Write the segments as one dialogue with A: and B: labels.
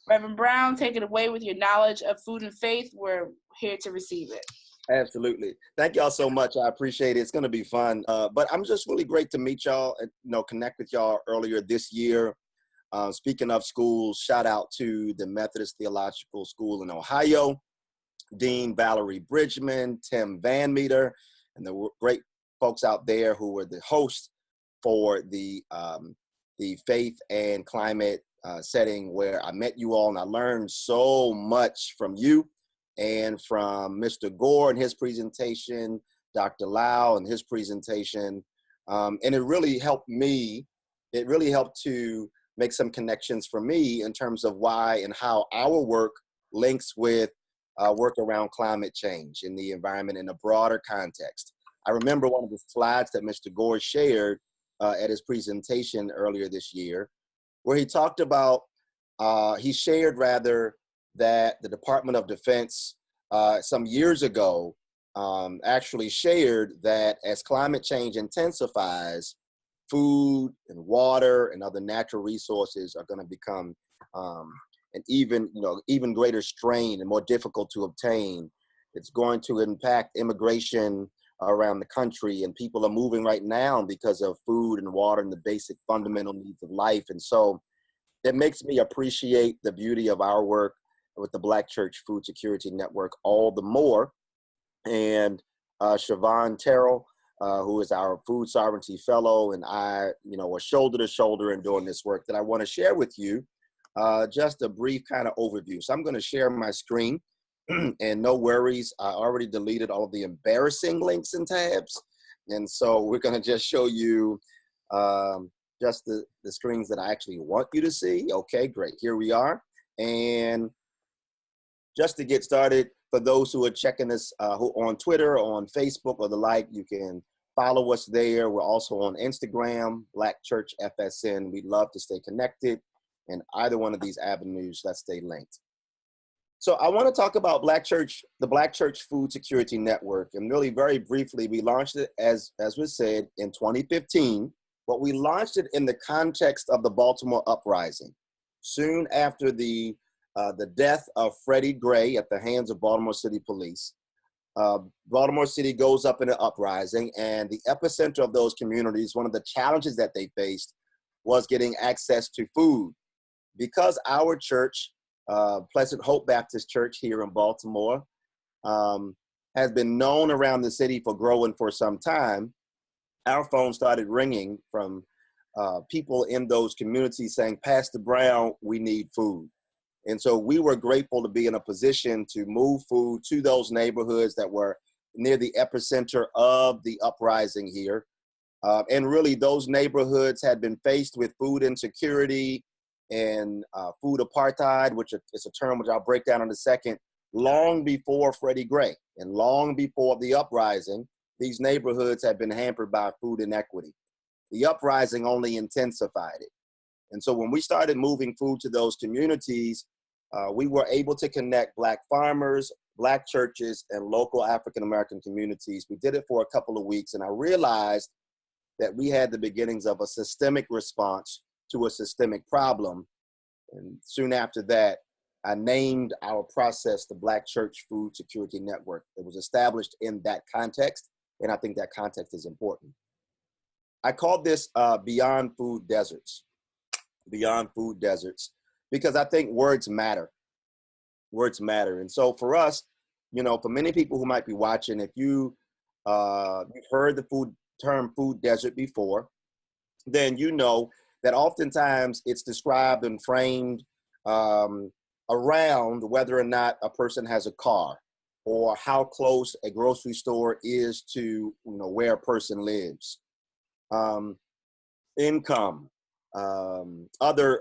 A: Reverend Brown, take it away with your knowledge of food and faith. We're here to receive it.
B: Absolutely. Thank y'all so much. I appreciate it. It's going to be fun. But I'm just really great to meet y'all and, connect with y'all earlier this year. Speaking of schools, shout out to the Methodist Theological School in Ohio, Dean Valerie Bridgman, Tim Van Meter, and the great folks out there who were the hosts for the faith and climate setting where I met you all, and I learned so much from you and from Mr. Gore and his presentation, Dr. Lau and his presentation, and it really helped me. It really helped to make some connections for me in terms of why and how our work links with work around climate change in the environment in a broader context. I remember one of the slides that Mr. Gore shared at his presentation earlier this year, where he talked about, he shared rather, that the Department of Defense some years ago actually shared that as climate change intensifies, food and water and other natural resources are going to become an even greater strain and more difficult to obtain. It's going to impact immigration around the country, and people are moving right now because of food and water and the basic fundamental needs of life. And so it makes me appreciate the beauty of our work with the Black Church Food Security Network all the more. And Siobhan Terrell, who is our Food Sovereignty Fellow, and I, are shoulder to shoulder in doing this work, that I want to share with you just a brief kind of overview. So I'm going to share my screen, and no worries, I already deleted all of the embarrassing links and tabs. And so we're going to just show you just the screens that I actually want you to see. Okay, great. Here we are. And just to get started, for those who are checking us who on Twitter or on Facebook or the like, you can follow us there. We're also on Instagram, Black Church FSN. We'd love to stay connected in either one of these avenues. Let's stay linked. So I want to talk about the Black Church Food Security Network. And really very briefly, we launched it, as was said, in 2015, but we launched it in the context of the Baltimore uprising. Soon after the death of Freddie Gray at the hands of Baltimore City Police, Baltimore City goes up in an uprising, and the epicenter of those communities, one of the challenges that they faced was getting access to food. Because our church, Pleasant Hope Baptist Church here in Baltimore, has been known around the city for growing for some time, our phone started ringing from people in those communities saying, Pastor Brown, we need food. And so we were grateful to be in a position to move food to those neighborhoods that were near the epicenter of the uprising here. And really, those neighborhoods had been faced with food insecurity and food apartheid, which is a term which I'll break down in a second, long before Freddie Gray and long before the uprising. These neighborhoods had been hampered by food inequity. The uprising only intensified it. And so when we started moving food to those communities, we were able to connect Black farmers, Black churches, and local African-American communities. We did it for a couple of weeks, and I realized that we had the beginnings of a systemic response to a systemic problem. And soon after that, I named our process the Black Church Food Security Network. It was established in that context, and I think that context is important. I called this Beyond Food Deserts. Beyond Food Deserts, because I think words matter. Words matter. And so for us, for many people who might be watching, if you've heard the term food desert before, then you know that oftentimes it's described and framed around whether or not a person has a car, or how close a grocery store is to where a person lives, income, other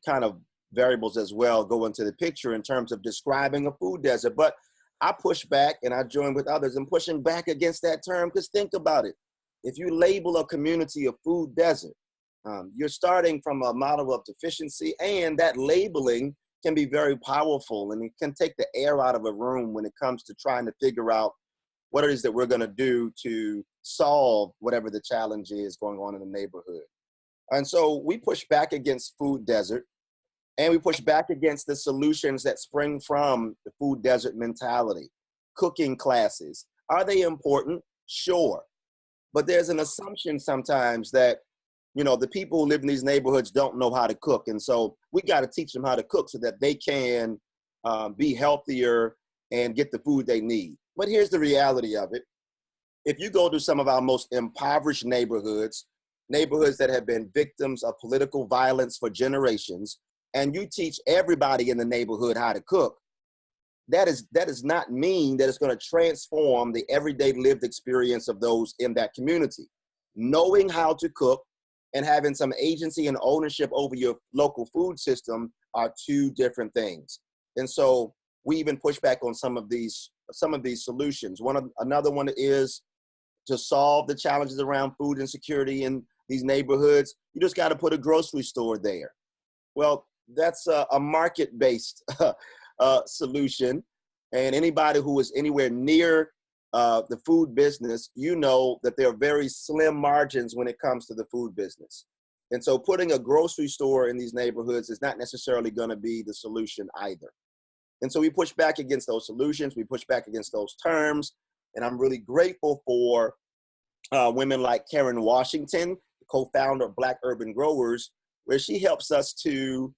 B: kind of variables as well go into the picture in terms of describing a food desert. But I push back, and I join with others in pushing back against that term, because think about it. If you label a community a food desert, you're starting from a model of deficiency, and that labeling can be very powerful, and it can take the air out of a room when it comes to trying to figure out what it is that we're going to do to solve whatever the challenge is going on in the neighborhood. And so we push back against food desert And we push back against the solutions that spring from the food desert mentality. Cooking classes, are they important? Sure. But there's an assumption sometimes that, you know, the people who live in these neighborhoods don't know how to cook. And so we got to teach them how to cook so that they can be healthier and get the food they need. But here's the reality of it. If you go to some of our most impoverished neighborhoods, neighborhoods that have been victims of political violence for generations, and you teach everybody in the neighborhood how to cook, that does not mean that it's going to transform the everyday lived experience of those in that community. Knowing how to cook and having some agency and ownership over your local food system are two different things. And so we even push back on some of these solutions. Another one is to solve the challenges around food insecurity in these neighborhoods. You just got to put a grocery store there. Well, that's a market-based solution. And anybody who is anywhere near the food business, you know that there are very slim margins when it comes to the food business. And so putting a grocery store in these neighborhoods is not necessarily going to be the solution either. And so we push back against those solutions. We push back against those terms. And I'm really grateful for women like Karen Washington, the co-founder of Black Urban Growers, where she helps us to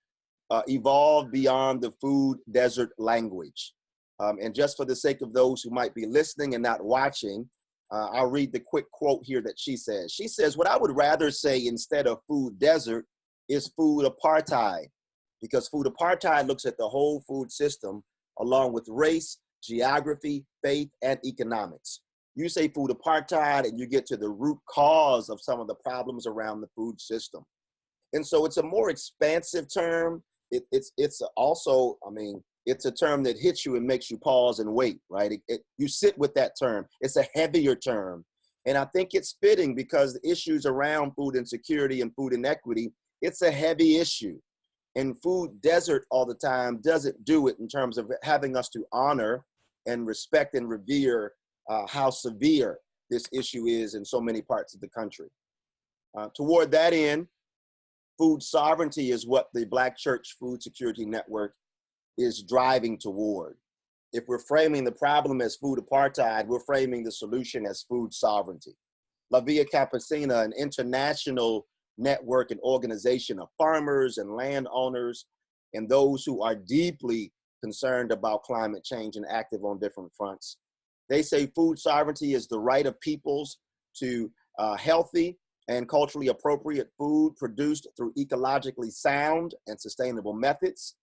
B: evolve beyond the food desert language. And just for the sake of those who might be listening and not watching, I'll read the quick quote here that she says. She says, "What I would rather say instead of food desert is food apartheid, because food apartheid looks at the whole food system along with race, geography, faith, and economics. You say food apartheid and you get to the root cause of some of the problems around the food system." And so it's a more expansive term. It's also, I mean, it's a term that hits you and makes you pause and wait, right? You sit with that term. It's a heavier term. And I think it's fitting because the issues around food insecurity and food inequity, it's a heavy issue. And food desert all the time doesn't do it in terms of having us to honor and respect and revere how severe this issue is in so many parts of the country. Toward that end, food sovereignty is what the Black Church Food Security Network is driving toward. If we're framing the problem as food apartheid, we're framing the solution as food sovereignty. La Via Campesina, an international network and organization of farmers and landowners and those who are deeply concerned about climate change and active on different fronts. They say food sovereignty is the right of peoples to healthy and culturally appropriate food produced through ecologically sound and sustainable methods,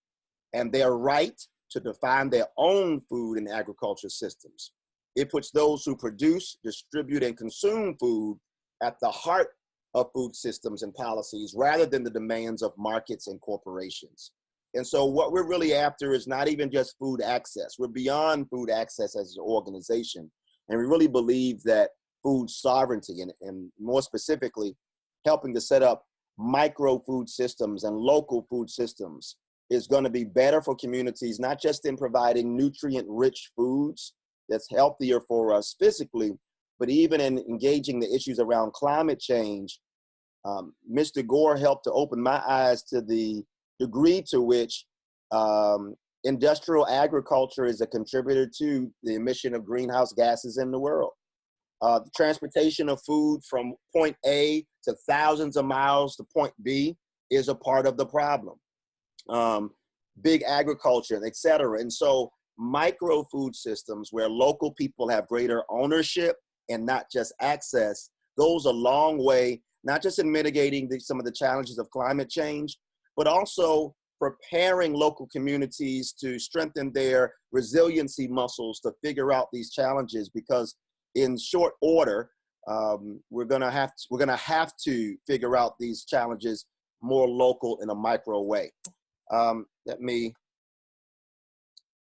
B: and their right to define their own food and agriculture systems. It puts those who produce, distribute, and consume food at the heart of food systems and policies rather than the demands of markets and corporations. And so what we're really after is not even just food access. We're beyond food access as an organization. And we really believe that food sovereignty and more specifically, helping to set up micro food systems and local food systems is going to be better for communities, not just in providing nutrient-rich foods that's healthier for us physically, but even in engaging the issues around climate change. Mr. Gore helped to open my eyes to the degree to which industrial agriculture is a contributor to the emission of greenhouse gases in the world. The transportation of food from point A to thousands of miles to point B is a part of the problem. Big agriculture, et cetera. And so micro food systems where local people have greater ownership and not just access goes a long way, not just in mitigating some of the challenges of climate change, but also preparing local communities to strengthen their resiliency muscles to figure out these challenges, because in short order, we're gonna have to figure out these challenges more local in a micro way. Let me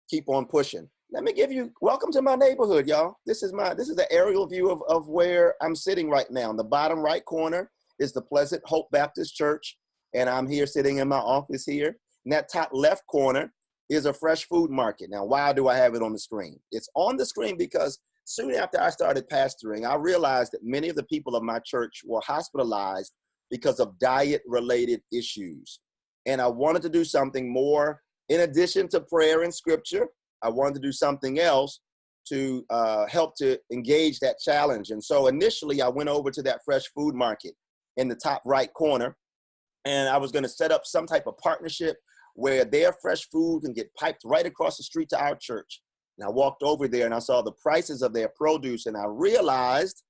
B: keep on pushing. Let me give you, welcome to my neighborhood, y'all. This is the aerial view of where I'm sitting right now. In the bottom right corner is the Pleasant Hope Baptist Church, and I'm here sitting in my office here. In that top left corner is a fresh food market. Now, why do I have it on the screen? It's on the screen because soon after I started pastoring, I realized that many of the people of my church were hospitalized because of diet-related issues. And I wanted to do something more in addition to prayer and scripture. I wanted to do something else to help to engage that challenge. And so initially I went over to that fresh food market in the top right corner, and I was going to set up some type of partnership where their fresh food can get piped right across the street to our church. And I walked over there and I saw the prices of their produce, and I realized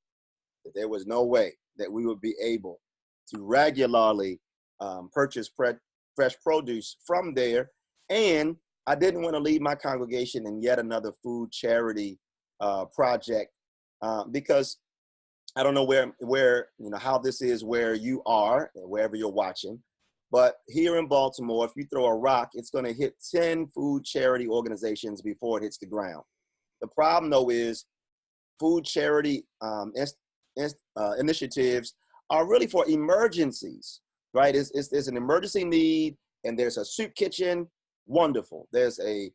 B: that there was no way that we would be able to regularly purchase fresh produce from there. And I didn't want to leave my congregation in yet another food charity project because I don't know where how this is where you are, wherever you're watching, but here in Baltimore, if you throw a rock, it's going to hit 10 food charity organizations before it hits the ground. The problem, though, is food charity initiatives are really for emergencies, right? There's an emergency need, and there's a soup kitchen, wonderful. There's a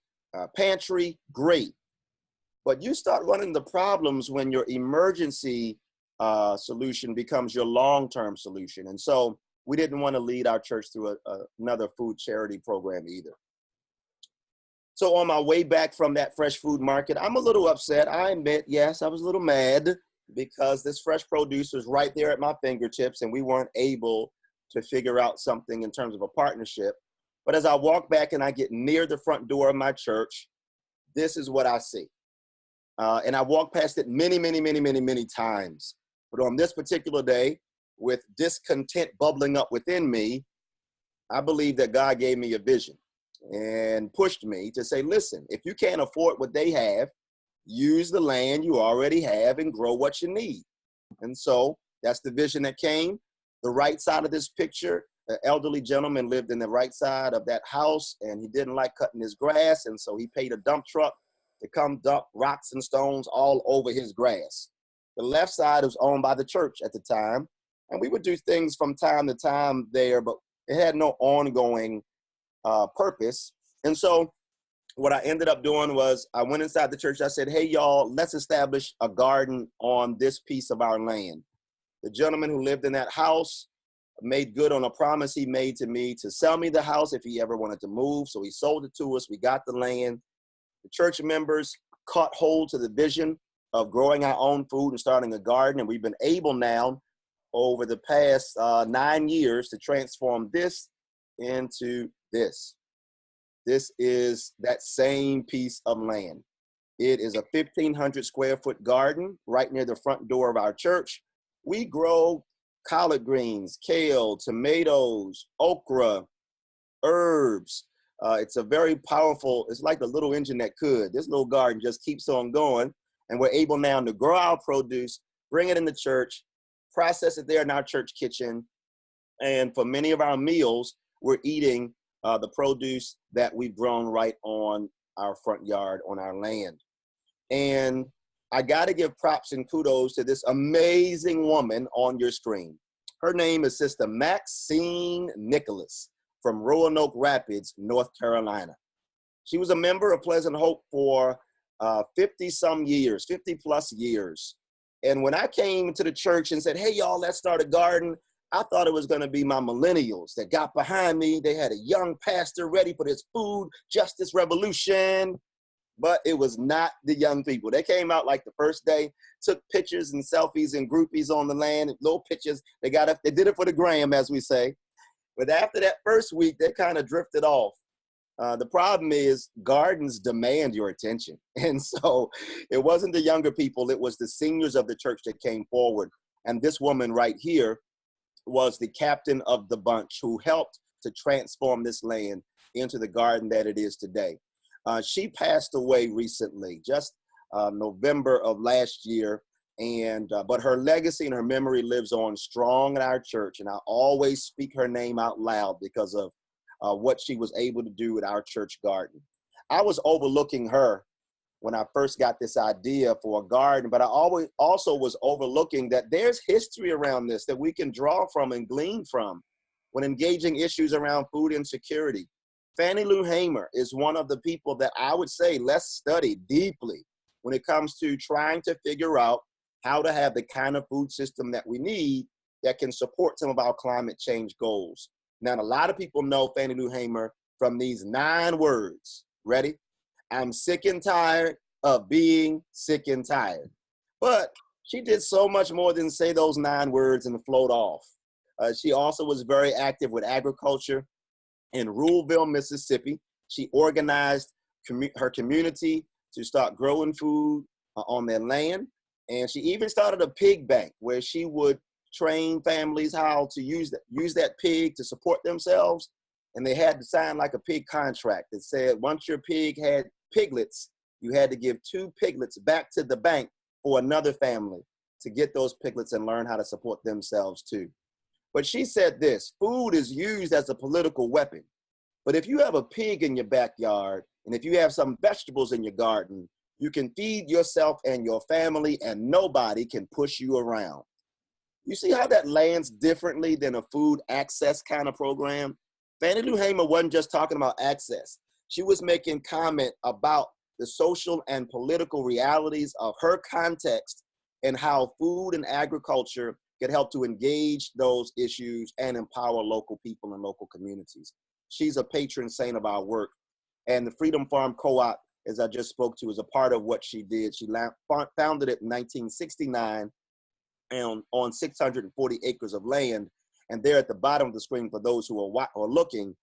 B: pantry, great. But you start running the problems when your emergency solution becomes your long-term solution. And so we didn't want to lead our church through another food charity program either. So on my way back from that fresh food market, I'm a little upset. I admit, yes, I was a little mad because this fresh produce was right there at my fingertips and we weren't able to figure out something in terms of a partnership. But as I walk back and I get near the front door of my church, this is what I see. And I walked past it many times. But on this particular day, with discontent bubbling up within me, I believe that God gave me a vision and pushed me to say, listen, if you can't afford what they have, use the land you already have and grow what you need. And so that's the vision that came. The right side of this picture, an elderly gentleman lived in the right side of that house, and he didn't like cutting his grass. And so he paid a dump truck to come dump rocks and stones all over his grass. The left side was owned by the church at the time. And we would do things from time to time there, but it had no ongoing purpose. And so what I ended up doing was I went inside the church. I said, hey, y'all, let's establish a garden on this piece of our land. The gentleman who lived in that house made good on a promise he made to me to sell me the house if he ever wanted to move. So he sold it to us. We got the land. The church members caught hold to the vision of growing our own food and starting a garden. And we've been able now over the past 9 years to transform this into this. This is that same piece of land. It is a 1,500 square foot garden right near the front door of our church. We grow collard greens, kale, tomatoes, okra, herbs. It's a very powerful, it's like the little engine that could. This little garden just keeps on going. And we're able now to grow our produce, bring it in the church, process it there in our church kitchen. And for many of our meals, we're eating the produce that we've grown right on our front yard, on our land. And I got to give props and kudos to this amazing woman on your screen. Her name is Sister Maxine Nicholas from Roanoke Rapids, North Carolina. She was a member of Pleasant Hope for 50 plus years. And when I came to the church and said, hey, y'all, let's start a garden, I thought it was going to be my millennials that got behind me. They had a young pastor ready for this food justice revolution, but it was not the young people. They came out like the first day, took pictures and selfies and groupies on the land, little pictures. They did it for the gram, as we say. But after that first week, they kind of drifted off. The problem is gardens demand your attention. And so it wasn't the younger people, it was the seniors of the church that came forward. And this woman right here was the captain of the bunch who helped to transform this land into the garden that it is today. She passed away recently, just November of last year. But her legacy and her memory lives on strong in our church. And I always speak her name out loud because of what she was able to do with our church garden. I was overlooking her when I first got this idea for a garden, but I also was overlooking that there's history around this that we can draw from and glean from when engaging issues around food insecurity. Fannie Lou Hamer is one of the people that I would say let's study deeply when it comes to trying to figure out how to have the kind of food system that we need that can support some of our climate change goals. Now, a lot of people know Fannie Lou Hamer from these 9 words. Ready? I'm sick and tired of being sick and tired. But she did so much more than say those 9 words and float off. She also was very active with agriculture in Ruleville, Mississippi. She organized her community to start growing food on their land. And she even started a pig bank where she would train families how to use that pig to support themselves. And they had to sign like a pig contract that said once your pig had piglets, you had to give 2 piglets back to the bank for another family to get those piglets and learn how to support themselves too. But she said this: food is used as a political weapon. But if you have a pig in your backyard, and if you have some vegetables in your garden, you can feed yourself and your family, and nobody can push you around. You see how that lands differently than a food access kind of program? Fannie Lou Hamer wasn't just talking about access. She was making comment about the social and political realities of her context and how food and agriculture could help to engage those issues and empower local people and local communities. She's a patron saint of our work. And the Freedom Farm Co-op, as I just spoke to, is a part of what she did. She founded it in 1969 on 640 acres of land. And there at the bottom of the screen, for those who are looking,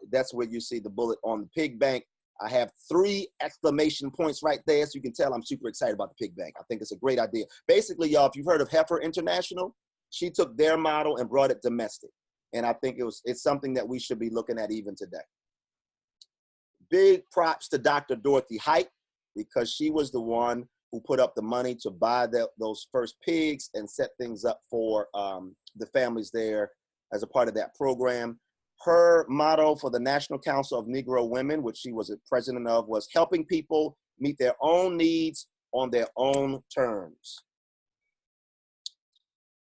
B: that's where you see the bullet on the pig bank. I have 3 exclamation points right there, so you can tell I'm super excited about the pig bank. I think it's a great idea. Basically, y'all, if you've heard of Heifer International, she took their model and brought it domestic. And I think it's something that we should be looking at even today. Big props to Dr. Dorothy Height, because she was the one who put up the money to buy those first pigs and set things up for the families there as a part of that program. Her motto for the National Council of Negro Women, which she was a president of, was helping people meet their own needs on their own terms.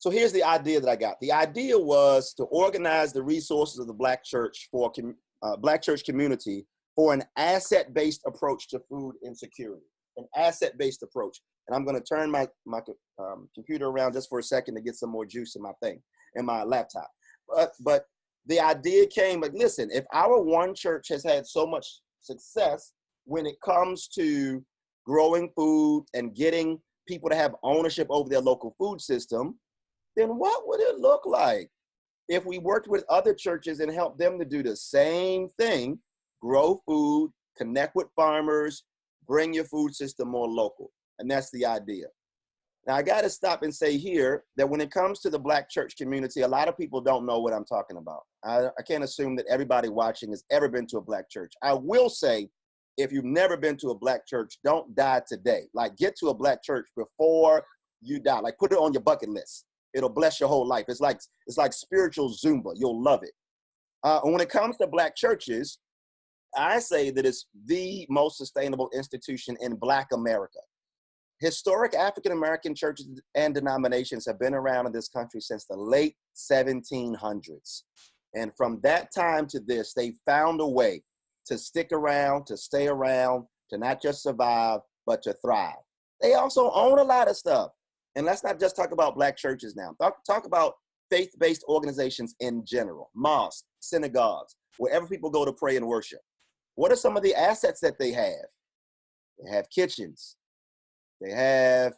B: So here's the idea that I got. The idea was to organize the resources of the Black church Black church community for an asset-based approach to food insecurity, an asset-based approach. And I'm going to turn my computer around just for a second to get some more juice in my laptop. But the idea came like, listen, if our one church has had so much success when it comes to growing food and getting people to have ownership over their local food system, then what would it look like if we worked with other churches and helped them to do the same thing, grow food, connect with farmers, bring your food system more local? And that's the idea. Now, I got to stop and say here that when it comes to the Black church community, a lot of people don't know what I'm talking about. I can't assume that everybody watching has ever been to a Black church. I will say, if you've never been to a Black church, don't die today. Like, get to a Black church before you die. Like, put it on your bucket list. It'll bless your whole life. It's like spiritual Zumba. You'll love it. And when it comes to Black churches, I say that it's the most sustainable institution in Black America. Historic African-American churches and denominations have been around in this country since the late 1700s. And from that time to this, they found a way to stick around, to stay around, to not just survive, but to thrive. They also own a lot of stuff. And let's not just talk about Black churches now. Talk about faith-based organizations in general, mosques, synagogues, wherever people go to pray and worship. What are some of the assets that they have? They have kitchens. They have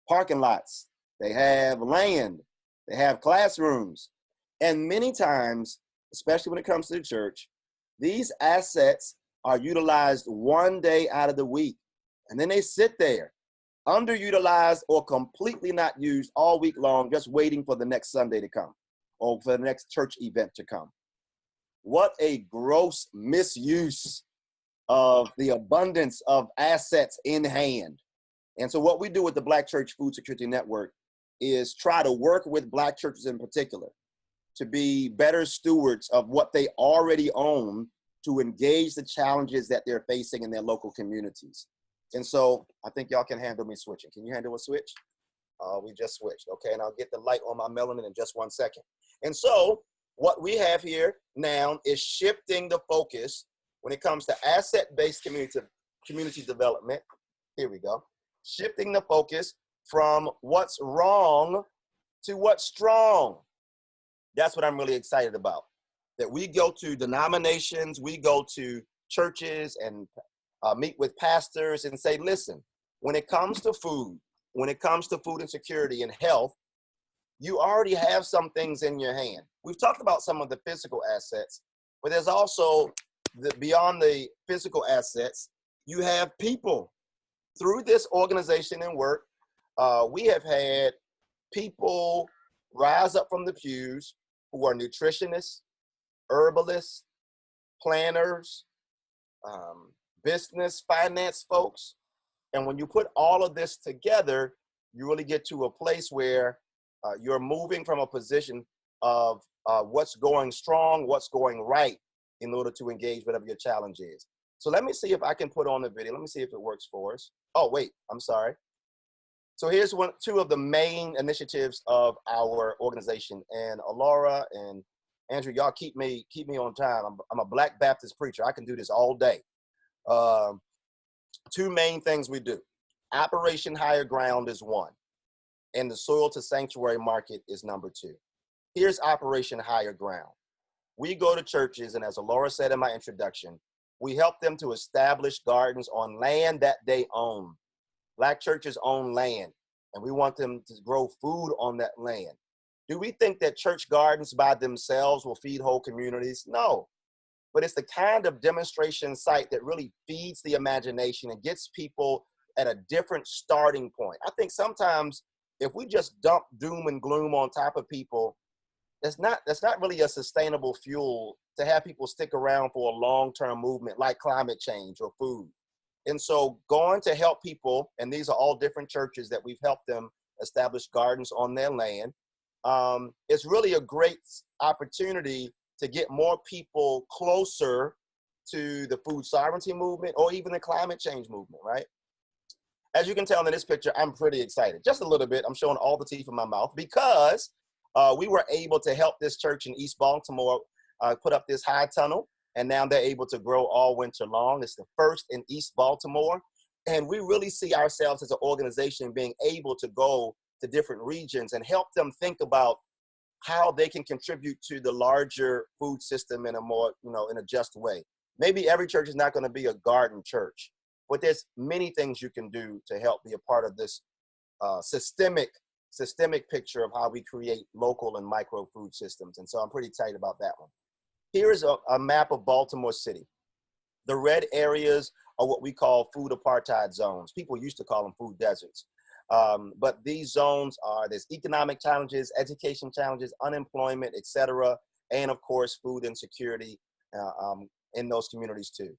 B: parking lots. They have land. They have classrooms. And many times, especially when it comes to the church, these assets are utilized one day out of the week. And then they sit there, underutilized or completely not used all week long, just waiting for the next Sunday to come or for the next church event to come. What a gross misuse of the abundance of assets in hand. And so what we do with the Black Church Food Security Network is try to work with Black churches in particular to be better stewards of what they already own, to engage the challenges that they're facing in their local communities. And so I think y'all can handle me switching. Can you handle a switch? We just switched, okay? And I'll get the light on my melanin in just 1 second. And so what we have here now is shifting the focus when it comes to asset-based community development. Here we go. Shifting the focus from what's wrong to what's strong. That's what I'm really excited about. that we go to denominations, we go to churches and meet with pastors and say, listen, when it comes to food, when it comes to food insecurity and health, you already have some things in your hand. We've talked about some of the physical assets, but there's also beyond the physical assets, you have people. Through this organization and work, we have had people rise up from the pews who are nutritionists, herbalists, planners, business, finance folks. And when you put all of this together, you really get to a place where you're moving from a position of what's going strong, what's going right in order to engage whatever your challenge is. So let me see if I can put on the video. Let me see if it works for us. Oh, wait, I'm sorry. So here's two of the main initiatives of our organization. And Alora and Andrew, y'all keep me on time. I'm a Black Baptist preacher. I can do this all day. Two main things we do. Operation Higher Ground is one, and the Soil to Sanctuary Market is number two. Here's Operation Higher Ground. We go to churches, and as Alora said in my introduction, we help them to establish gardens on land that they own. Black churches own land, and we want them to grow food on that land. Do we think that church gardens by themselves will feed whole communities? No. But it's the kind of demonstration site that really feeds the imagination and gets people at a different starting point. I think sometimes if we just dump doom and gloom on top of people, that's not really a sustainable fuel to have people stick around for a long-term movement like climate change or food. And so going to help people, and these are all different churches that we've helped them establish gardens on their land, it's really a great opportunity to get more people closer to the food sovereignty movement or even the climate change movement, right? As you can tell in this picture, I'm pretty excited. Just a little bit. I'm showing all the teeth in my mouth because we were able to help this church in East Baltimore put up this high tunnel, and now they're able to grow all winter long. It's the first in East Baltimore. And we really see ourselves as an organization being able to go to different regions and help them think about how they can contribute to the larger food system in a more, in a just way. Maybe every church is not going to be a garden church, but there's many things you can do to help be a part of this systemic picture of how we create local and micro food systems. And so I'm pretty excited about that one. Here is a map of Baltimore City. The red areas are what we call food apartheid zones. People used to call them food deserts. But these zones there's economic challenges, education challenges, unemployment, et cetera, and of course, food insecurity in those communities too.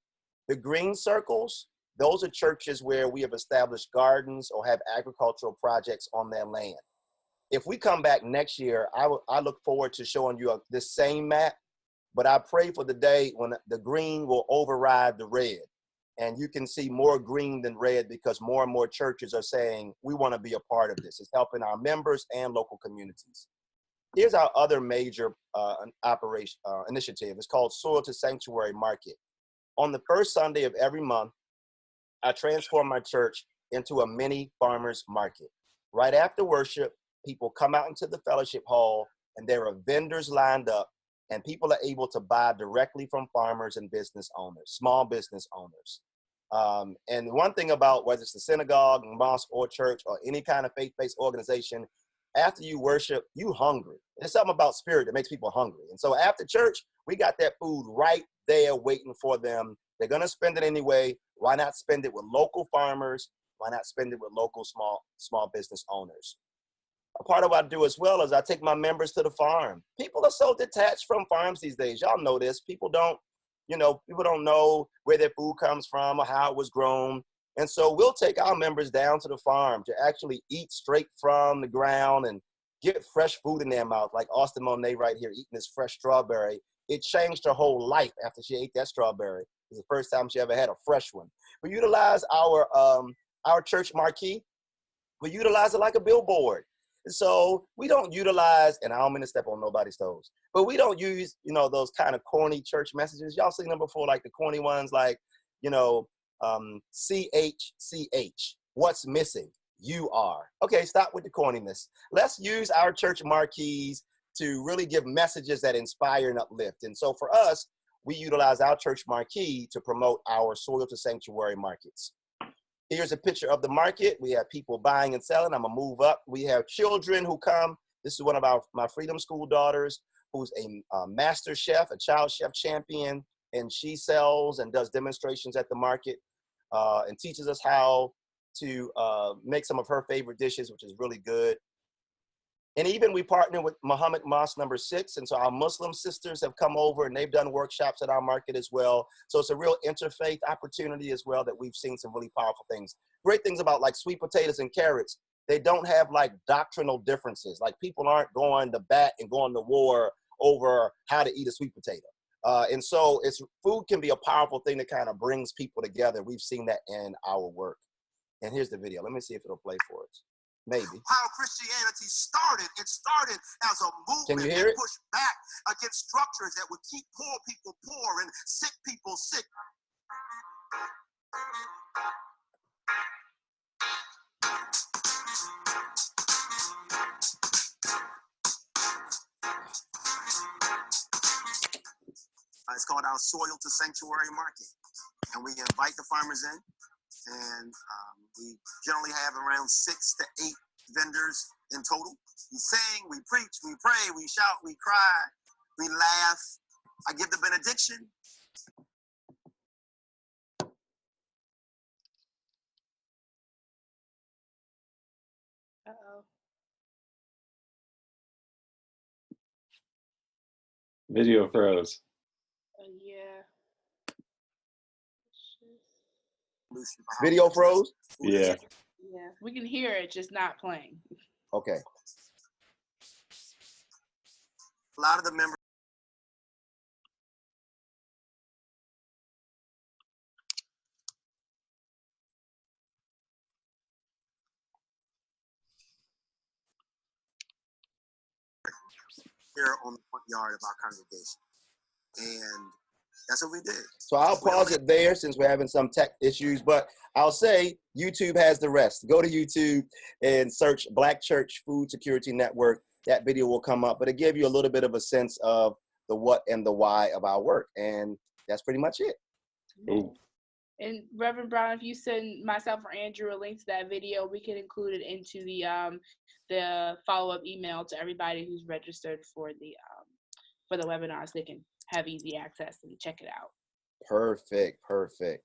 B: The green circles, those are churches where we have established gardens or have agricultural projects on their land. If we come back next year, I look forward to showing you this same map, but I pray for the day when the green will override the red. And you can see more green than red because more and more churches are saying, we want to be a part of this. It's helping our members and local communities. Here's our other major initiative. It's called Soil to Sanctuary Market. On the first Sunday of every month, I transform my church into a mini farmers market. Right after worship, people come out into the fellowship hall and there are vendors lined up and people are able to buy directly from farmers and business owners, small business owners. And one thing about whether it's the synagogue, mosque, or church, or any kind of faith-based organization, after you worship, you hungry. There's something about spirit that makes people hungry. And so after church, we got that food right there waiting for them. They're gonna spend it anyway. Why not spend it with local farmers? Why not spend it with local small business owners? A part of what I do as well is I take my members to the farm. People are so detached from farms these days. Y'all know this. People don't know where their food comes from or how it was grown. And so we'll take our members down to the farm to actually eat straight from the ground and get fresh food in their mouth, like Austin Monet right here eating this fresh strawberry. It changed her whole life after she ate that strawberry. It was the first time she ever had a fresh one. We utilize our church marquee. We utilize it like a billboard. So we don't utilize, and I don't mean to step on nobody's toes, but we don't use, those kind of corny church messages. Y'all seen them before, like the corny ones, like, CHCH, what's missing? You are. Okay, stop with the corniness. Let's use our church marquees to really give messages that inspire and uplift. And so for us, we utilize our church marquee to promote our Soil to Sanctuary markets. Here's a picture of the market. We have people buying and selling. I'm gonna move up. We have children who come. This is one of my Freedom School daughters, who's a master chef, a child chef champion, and she sells and does demonstrations at the market and teaches us how to make some of her favorite dishes, which is really good. And even we partner with Muhammad Mosque number 6. And so our Muslim sisters have come over and they've done workshops at our market as well. So it's a real interfaith opportunity as well that we've seen some really powerful things. Great things about like sweet potatoes and carrots. They don't have like doctrinal differences. Like people aren't going to bat and going to war over how to eat a sweet potato. And so food can be a powerful thing that kind of brings people together. We've seen that in our work. And here's the video. Let me see if it'll play for us. Maybe.
C: How Christianity started. It started as a movement
B: that
C: pushed back against structures that would keep poor people poor and sick people sick. It's called our Soil to Sanctuary Market. And we invite the farmers in. And we generally have around 6 to 8 vendors in total. We sing, we preach, we pray, we shout, we cry, we laugh. I give the benediction.
A: Uh-oh.
D: Video froze.
A: Yeah.
B: Video froze?
D: Yeah.
A: Yeah. We can hear it, just not playing.
B: Okay.
C: A lot of the members. Here on the front yard of our congregation. And that's what we did.
B: So I'll pause it there since we're having some tech issues, but I'll say YouTube has the rest. Go to YouTube and search Black Church Food Security Network. That video will come up, but it gave you a little bit of a sense of the what and the why of our work. And that's pretty much it.
D: Ooh.
A: And Reverend Brown, if you send myself or Andrew a link to that video, we can include it into the follow-up email to everybody who's registered for the webinar, so they can have easy access and check it out.
B: Perfect. Perfect.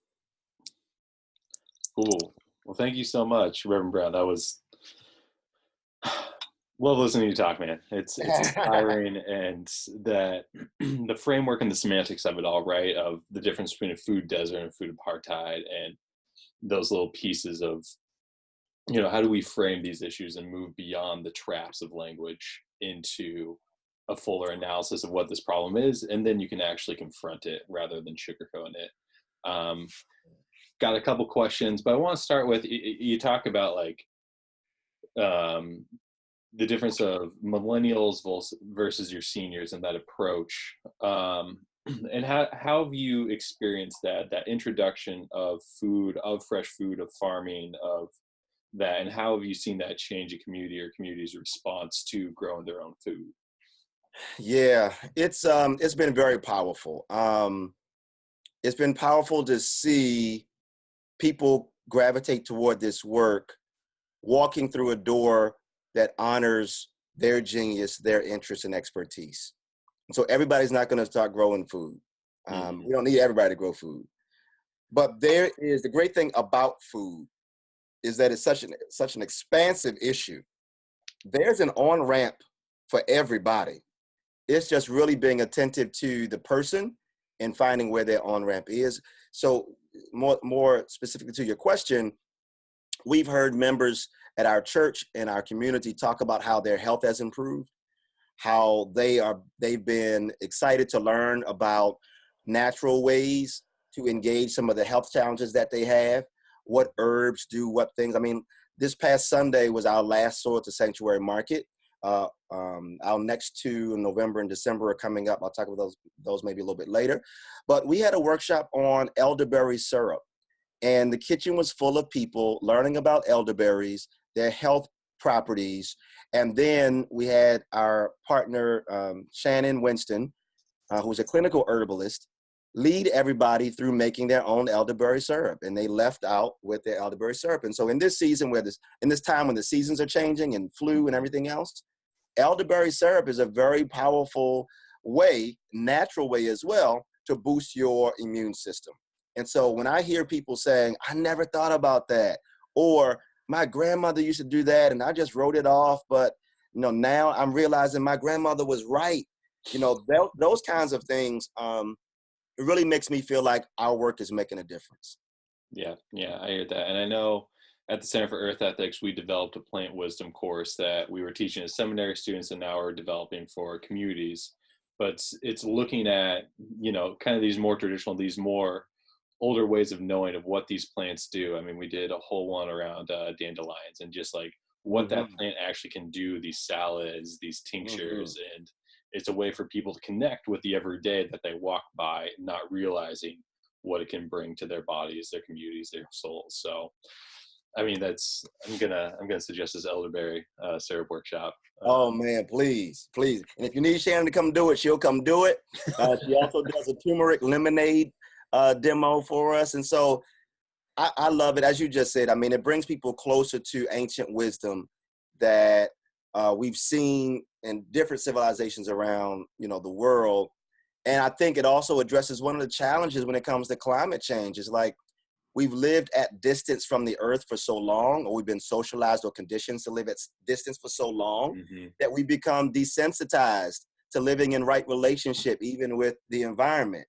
D: Cool. Well, thank you so much, Reverend Brown. That was love listening to you talk, man. It's inspiring, and that the framework and the semantics of it all, right? Of the difference between a food desert and food apartheid, and those little pieces of, you know, how do we frame these issues and move beyond the traps of language into a fuller analysis of what this problem is, and then you can actually confront it rather than sugarcoating it. Got a couple questions, but I want to start with, you talk about like the difference of millennials versus your seniors and that approach. And how have you experienced that introduction of food, of fresh food, of farming, of that, and how have you seen that change a community or community's response to growing their own food?
B: Yeah, it's been very powerful. It's been powerful to see people gravitate toward this work, walking through a door that honors their genius, their interest and expertise. And so everybody's not going to start growing food. We don't need everybody to grow food. But there is, the great thing about food is that it's such an expansive issue. There's an on-ramp for everybody. It's just really being attentive to the person and finding where their on-ramp is. So more specifically to your question, we've heard members at our church and our community talk about how their health has improved, how they've been excited to learn about natural ways to engage some of the health challenges that they have, what herbs do what things. I mean, this past Sunday was our last Soil to Sanctuary Market. Our next 2 in November and December are coming up. I'll talk about those maybe a little bit later. But we had a workshop on elderberry syrup, and the kitchen was full of people learning about elderberries, their health properties. And then we had our partner, Shannon Winston, who's a clinical herbalist, lead everybody through making their own elderberry syrup. And they left out with their elderberry syrup. And so in this season, in this time when the seasons are changing and flu and everything else, elderberry syrup is a very powerful way, natural way as well, to boost your immune system. And so when I hear people saying, I never thought about that, or my grandmother used to do that and I just wrote it off, but now I'm realizing my grandmother was right. Those kinds of things, it really makes me feel like our work is making a difference.
D: Yeah, I hear that. And I know at the Center for Earth Ethics, we developed a plant wisdom course that we were teaching as seminary students and now we're developing for communities. But it's looking at, kind of these more traditional, these more older ways of knowing of what these plants do. I mean, we did a whole one around dandelions and just like what that plant actually can do, these salads, these tinctures, and it's a way for people to connect with the everyday that they walk by, not realizing what it can bring to their bodies, their communities, their souls. So, I mean, I'm gonna suggest this elderberry syrup workshop.
B: Oh man, please. And if you need Shannon to come do it, she'll come do it. She also does a turmeric lemonade demo for us. And so I love it. As you just said, I mean, it brings people closer to ancient wisdom that we've seen in different civilizations around, the world. And I think it also addresses one of the challenges when it comes to climate change. It's like we've lived at distance from the earth for so long, or we've been socialized or conditioned to live at distance for so long that we become desensitized to living in right relationship, even with the environment.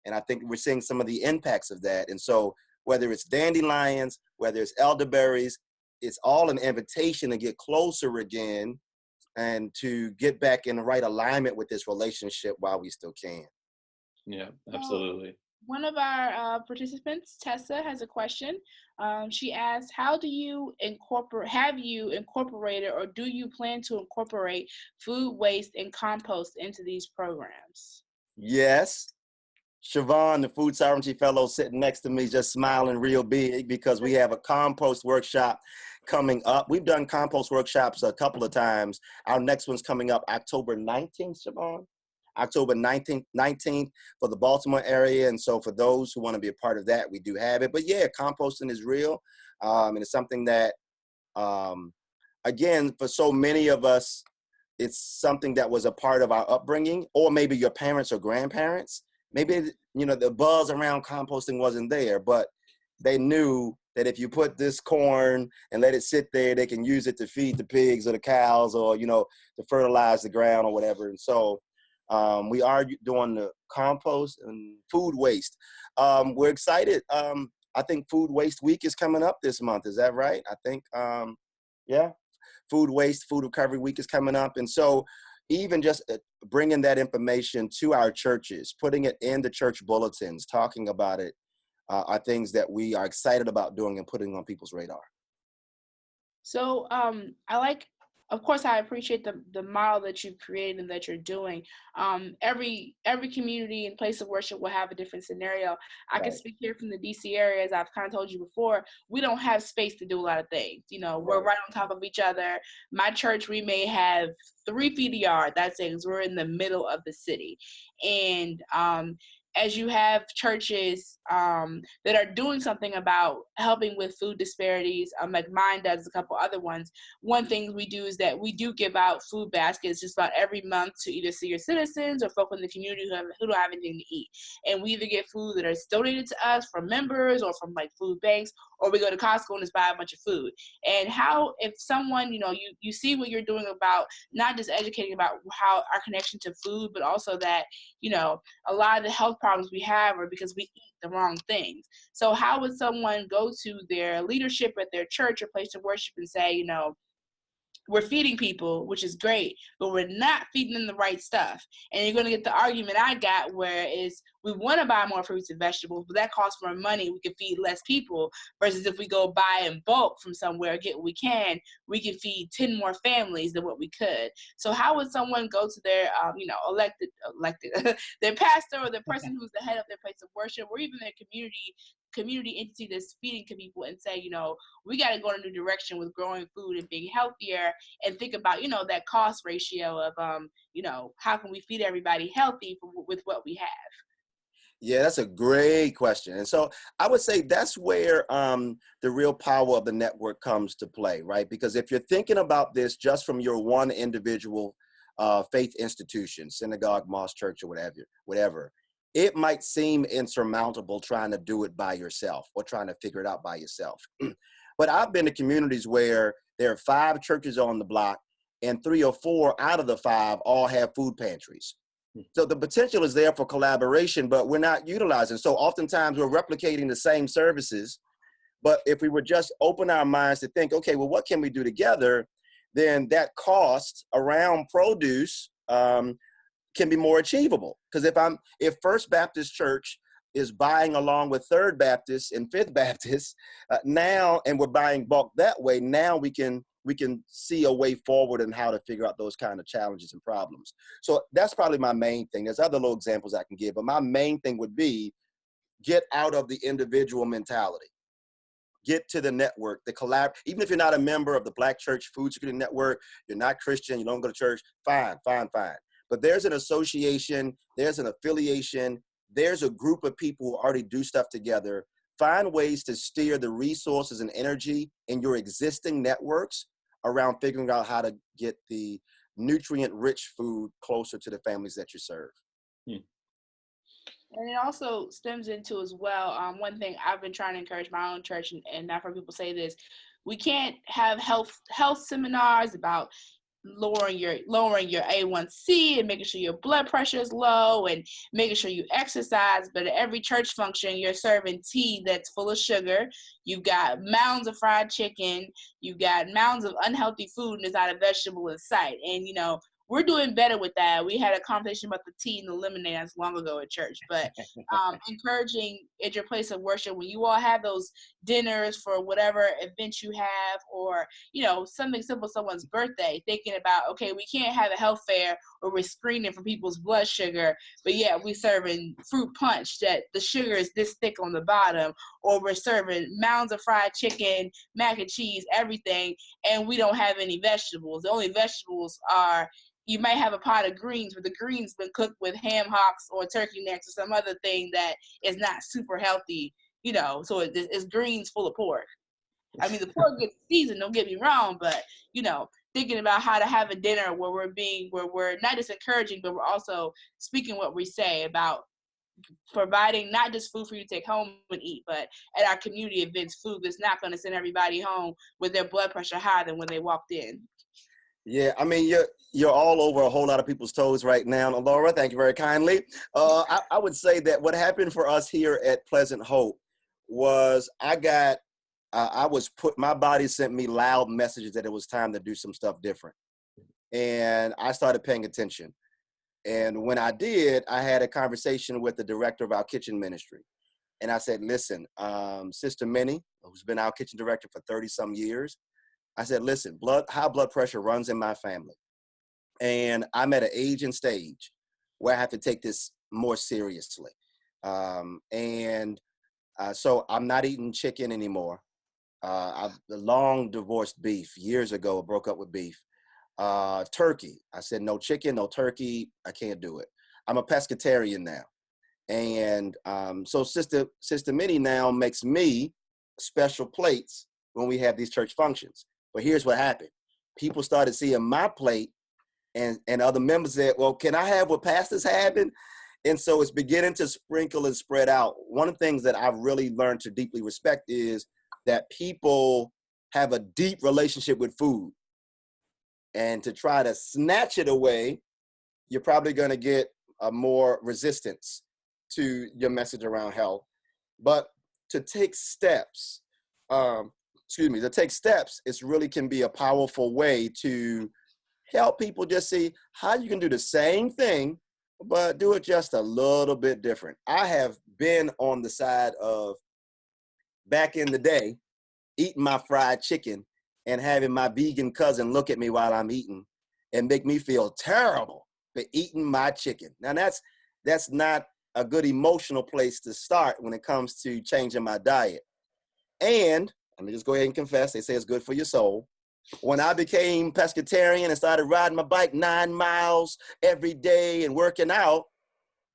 B: And I think we're seeing some of the impacts of that. And so whether it's dandelions, whether it's elderberries, it's all an invitation to get closer again and to get back in the right alignment with this relationship while we still can.
D: Yeah, absolutely.
A: One of our participants, Tessa, has a question. She asks, have you incorporated or do you plan to incorporate food waste and compost into these programs?
B: Yes. Siobhan, the Food Sovereignty Fellow, sitting next to me, just smiling real big because we have a compost workshop coming up. We've done compost workshops a couple of times. Our next one's coming up October 19th, Siobhan. October 19th for the Baltimore area. And so for those who want to be a part of that, we do have it. But yeah, composting is real. And it's something that, again, for so many of us, it's something that was a part of our upbringing, or maybe your parents or grandparents. Maybe, the buzz around composting wasn't there, but they knew that if you put this corn and let it sit there, they can use it to feed the pigs or the cows or, to fertilize the ground or whatever. And so we are doing the compost and food waste. We're excited. I think Food Waste Week is coming up this month. Is that right? I think, Food Waste, Food Recovery Week is coming up. And so even just bringing that information to our churches, putting it in the church bulletins, talking about it, are things that we are excited about doing and putting on people's radar.
A: So of course, I appreciate the model that you've created and that you're doing. Every community and place of worship will have a different scenario. I can speak here from the DC area, as I've kind of told you before, we don't have space to do a lot of things. We're right on top of each other. My church, we may have 3 feet a yard. That's it, 'cause we're in the middle of the city. And as you have churches that are doing something about helping with food disparities, like mine does, a couple other ones. One thing we do is that we do give out food baskets just about every month to either senior citizens or folk in the community who don't have anything to eat. And we either get food that is donated to us from members or from like food banks, or we go to Costco and just buy a bunch of food. And how, if someone, you see what you're doing about not just educating about how our connection to food, but also that, a lot of the health problems we have are because we eat the wrong things. So how would someone go to their leadership at their church or place of worship and say, we're feeding people, which is great, but we're not feeding them the right stuff? And you're going to get the argument I got where is we want to buy more fruits and vegetables, but that costs more money. We can feed less people versus if we go buy in bulk from somewhere, get what we can feed 10 more families than what we could. So how would someone go to their, elected, their pastor or the person who's the head of their place of worship or even their community community entity that's feeding to people and say, you know, we got to go in a new direction with growing food and being healthier, and think about, you know, that cost ratio of, you know, how can we feed everybody healthy with what we have?
B: Yeah, that's a great question. And so I would say that's where the real power of the network comes to play, right? Because if you're thinking about this just from your one individual faith institution, synagogue, mosque, church, or whatever, it might seem insurmountable trying to do it by yourself or trying to figure it out by yourself. But I've been to communities where there are 5 churches on the block and 3 or 4 out of the 5 all have food pantries. So the potential is there for collaboration, but we're not utilizing. So oftentimes we're replicating the same services, but if we would just open our minds to think, okay, well, what can we do together? Then that cost around produce can be more achievable. Because if First Baptist Church is buying along with Third Baptist and Fifth Baptist now, and we're buying bulk that way, now we can see a way forward and how to figure out those kind of challenges and problems. So that's probably my main thing. There's other little examples I can give, but my main thing would be get out of the individual mentality. Get to the network, the collab. Even if you're not a member of the Black Church Food Security Network, you're not Christian, you don't go to church, fine. But there's an association, there's an affiliation, there's a group of people who already do stuff together. Find ways to steer the resources and energy in your existing networks around figuring out how to get the nutrient-rich food closer to the families that you serve.
A: And it also stems into as well, one thing I've been trying to encourage my own church, and I've heard people say this: we can't have health seminars about lowering your A1C and making sure your blood pressure is low and making sure you exercise, but at every church function you're serving tea that's full of sugar, you've got mounds of fried chicken, you've got mounds of unhealthy food, and there's not a vegetable in sight. And you know, we're doing better with that. We had a conversation about the tea and the lemonade as long ago at church, but encouraging at your place of worship, when you all have those dinners for whatever event you have, or, you know, something simple, someone's birthday, thinking about, okay, we can't have a health fair where we're screening for people's blood sugar, but yeah, we're serving fruit punch that the sugar is this thick on the bottom, or we're serving mounds of fried chicken, mac and cheese, everything, and we don't have any vegetables. The only vegetables are, you might have a pot of greens, but the greens been cooked with ham hocks or turkey necks or some other thing that is not super healthy, you know, so it's greens full of pork. I mean, the pork gets seasoned, don't get me wrong, but, you know, thinking about how to have a dinner where we're not just encouraging, but we're also speaking what we say about providing not just food for you to take home and eat, but at our community events, food that's not going to send everybody home with their blood pressure higher than when they walked in.
B: Yeah, I mean, you're all over a whole lot of people's toes right now, Laura. Thank you very kindly. I would say that what happened for us here at Pleasant Hope was my body sent me loud messages that it was time to do some stuff different. And I started paying attention. And when I did, I had a conversation with the director of our kitchen ministry. And I said, listen, Sister Minnie, who's been our kitchen director for 30 some years, I said, listen, high blood pressure runs in my family. And I'm at an age and stage where I have to take this more seriously. So I'm not eating chicken anymore. I've long divorced beef. Years ago, I broke up with beef. Turkey. I said, no chicken, no turkey. I can't do it. I'm a pescatarian now. And so Sister Minnie now makes me special plates when we have these church functions. But here's what happened. People started seeing my plate, and other members said, well, can I have what pastors having? And so it's beginning to sprinkle and spread out. One of the things that I've really learned to deeply respect is that people have a deep relationship with food. And to try to snatch it away, you're probably going to get more resistance to your message around health. But to take steps, it really can be a powerful way to help people just see how you can do the same thing, but do it just a little bit different. I have been on the side of, back in the day, eating my fried chicken and having my vegan cousin look at me while I'm eating and make me feel terrible for eating my chicken. Now that's not a good emotional place to start when it comes to changing my diet. And let me just go ahead and confess, they say it's good for your soul. When I became pescatarian and started riding my bike 9 miles every day and working out,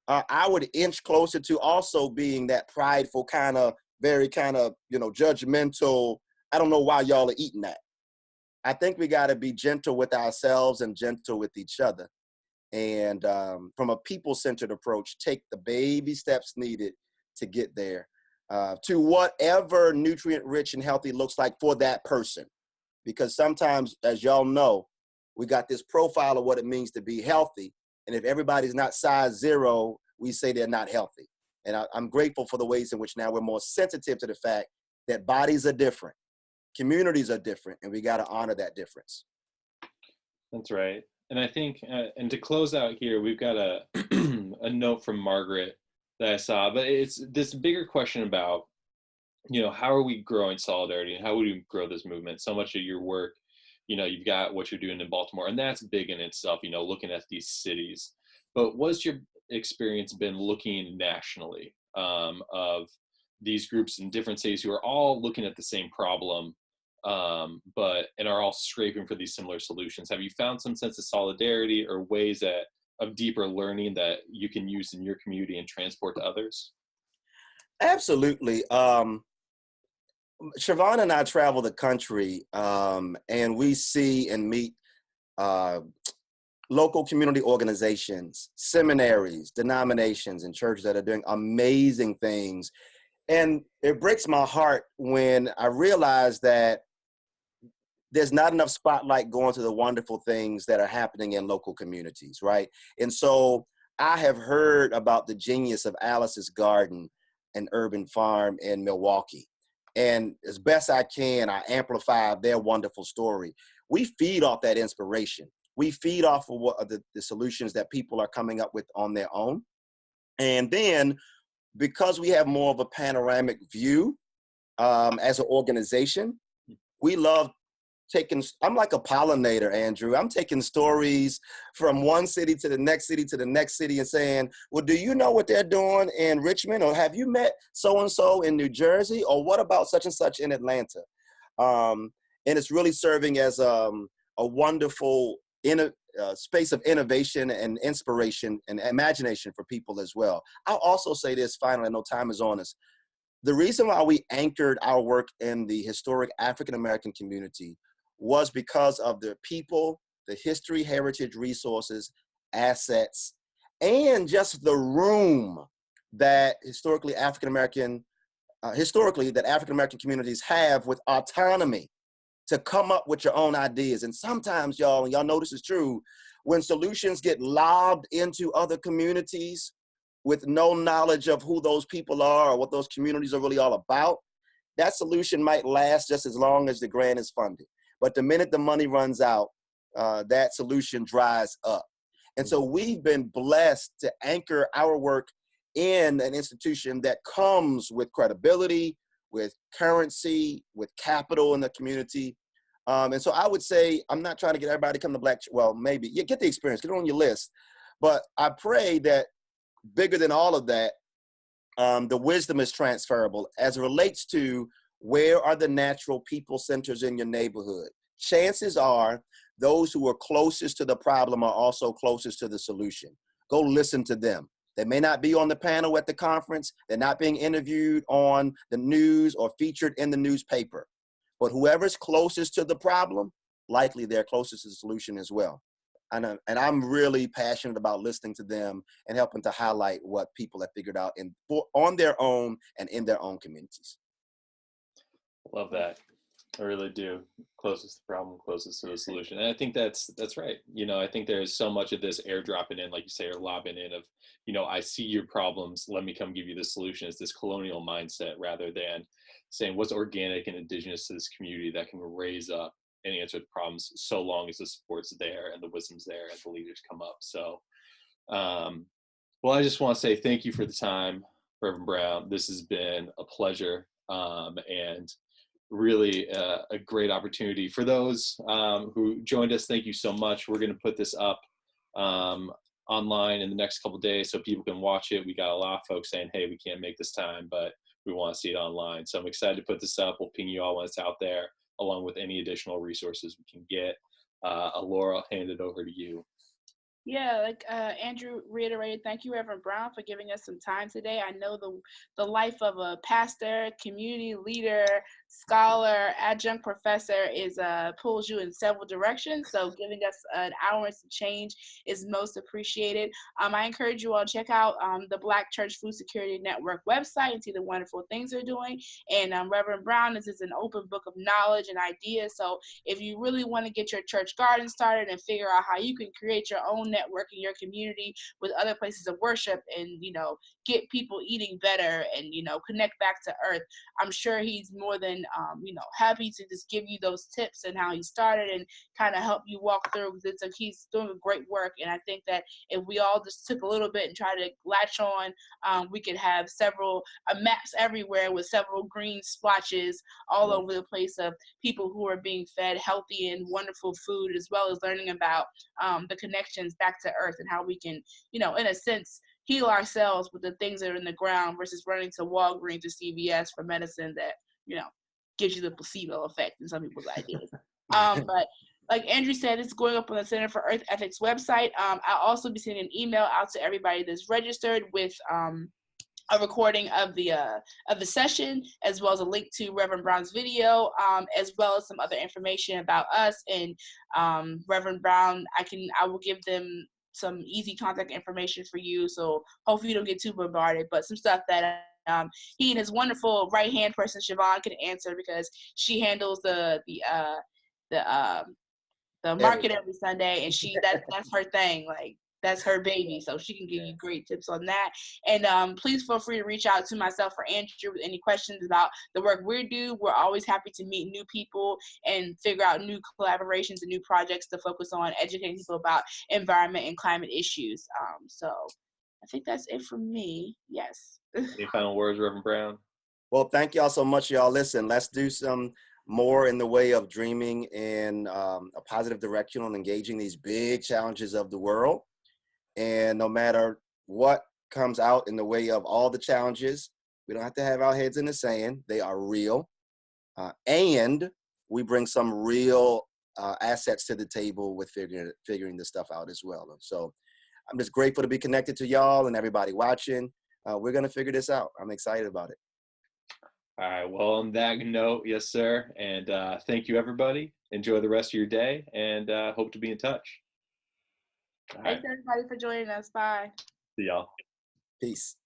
B: I would inch closer to also being that prideful kind of, very kind of, judgmental. I don't know why y'all are eating that. I think we got to be gentle with ourselves and gentle with each other. And from a people-centered approach, take the baby steps needed to get there to whatever nutrient-rich and healthy looks like for that person. Because sometimes, as y'all know, we got this profile of what it means to be healthy. And if everybody's not size 0, we say they're not healthy. And I'm grateful for the ways in which now we're more sensitive to the fact that bodies are different, communities are different, and we got to honor that difference.
D: That's right. And I think, and to close out here, we've got a a note from Margaret that I saw, but it's this bigger question about, how are we growing solidarity and how would we grow this movement? So much of your work, you've got what you're doing in Baltimore, and that's big in itself, looking at these cities. But what's your experience been looking nationally of these groups in different cities who are all looking at the same problem, and are all scraping for these similar solutions? Have you found some sense of solidarity or ways of deeper learning that you can use in your community and transport to others?
B: Absolutely. Siobhan and I travel the country, and we see and meet local community organizations, seminaries, denominations, and churches that are doing amazing things. And it breaks my heart when I realize that there's not enough spotlight going to the wonderful things that are happening in local communities, right? And so I have heard about the genius of Alice's Garden and Urban Farm in Milwaukee. And as best I can, I amplify their wonderful story. We feed off that inspiration. We feed off of what the solutions that people are coming up with on their own. And then because we have more of a panoramic view as an organization, we love I'm like a pollinator, Andrew. I'm taking stories from one city to the next city to the next city and saying, well, do you know what they're doing in Richmond? Or have you met so-and-so in New Jersey? Or what about such and such in Atlanta? And it's really serving as a wonderful space of innovation and inspiration and imagination for people as well. I'll also say this finally, I know time is on us. The reason why we anchored our work in the historic African-American community was because of the people, the history, heritage, resources, assets, and just the room that historically African-American communities have with autonomy to come up with your own ideas. And sometimes, y'all know this is true, when solutions get lobbed into other communities with no knowledge of who those people are or what those communities are really all about, that solution might last just as long as the grant is funded. But the minute the money runs out, that solution dries up. And so we've been blessed to anchor our work in an institution that comes with credibility, with currency, with capital in the community. And so I would say, I'm not trying to get everybody to come to well, maybe, you get the experience, get it on your list. But I pray that bigger than all of that, the wisdom is transferable as it relates to where are the natural people centers in your neighborhood. Chances are those who are closest to the problem are also closest to the solution. Go listen to them. They may not be on the panel at the conference. They're not being interviewed on the news or featured in the newspaper. But whoever's closest to the problem, likely they're closest to the solution as well. And I'm really passionate about listening to them and helping to highlight what people have figured out on their own and in their own communities.
D: Love that. I really do. Closest to the problem, closest to the solution. And I think that's right. I think there's so much of this airdropping in, like you say, or lobbing in of, I see your problems, let me come give you the solution. It's this colonial mindset rather than saying what's organic and indigenous to this community that can raise up and answer the problems so long as the support's there and the wisdom's there and the leaders come up. So, well, I just want to say thank you for the time, Reverend Brown. This has been a pleasure and really a great opportunity. For those who joined us, thank you so much. We're going to put this up on online in the next couple of days so people can watch it. We got a lot of folks saying, hey, we can't make this time, but we want to see it online. So I'm excited to put this up. We'll ping you all when it's out there, along with any additional resources we can get. Laura, I'll hand it over to you.
A: Yeah, like Andrew reiterated, thank you, Reverend Brown, for giving us some time today. I know the life of a pastor, community leader, scholar, adjunct professor is pulls you in several directions. So giving us an hour and some change is most appreciated. I encourage you all to check out the Black Church Food Security Network website and see the wonderful things they're doing. And Reverend Brown is an open book of knowledge and ideas. So if you really want to get your church garden started and figure out how you can create your own network in your community with other places of worship and, you know, get people eating better and, you know, connect back to earth, I'm sure he's more than, you know, happy to just give you those tips and how he started and kind of help you walk through, because he's doing a great work. And I think that if we all just took a little bit and try to latch on, we could have several maps everywhere with several green splotches all over the place of people who are being fed healthy and wonderful food, as well as learning about the connections back to earth and how we can, you know, in a sense, heal ourselves with the things that are in the ground versus running to Walgreens or CVS for medicine that, you know, gives you the placebo effect in some people's ideas. But like Andrew said, it's going up on the Center for Earth Ethics website. I'll also be sending an email out to everybody that's registered with a recording of the session, as well as a link to Reverend Brown's video, as well as some other information about us and Reverend Brown. I will give them some easy contact information for you, so hopefully you don't get too bombarded, but some stuff that he and his wonderful right-hand person Siobhan can answer, because she handles the market every Sunday, and that's her thing. Like, that's her baby, so she can give you great tips on that. And please feel free to reach out to myself or Andrew with any questions about the work we do. We're always happy to meet new people and figure out new collaborations and new projects to focus on educating people about environment and climate issues. So I think that's it from me. Yes.
D: Any final words, Reverend Brown?
B: Well, thank y'all so much, y'all. Listen, let's do some more in the way of dreaming in a positive direction on engaging these big challenges of the world. And no matter what comes out in the way of all the challenges, we don't have to have our heads in the sand. They are real. And we bring some real assets to the table with figuring this stuff out as well. So I'm just grateful to be connected to y'all and everybody watching. We're going to figure this out. I'm excited about it.
D: All right. Well, on that note, yes, sir. And thank you, everybody. Enjoy the rest of your day, and hope to be in touch.
A: Thanks, everybody, for joining us. Bye.
D: See y'all.
B: Peace.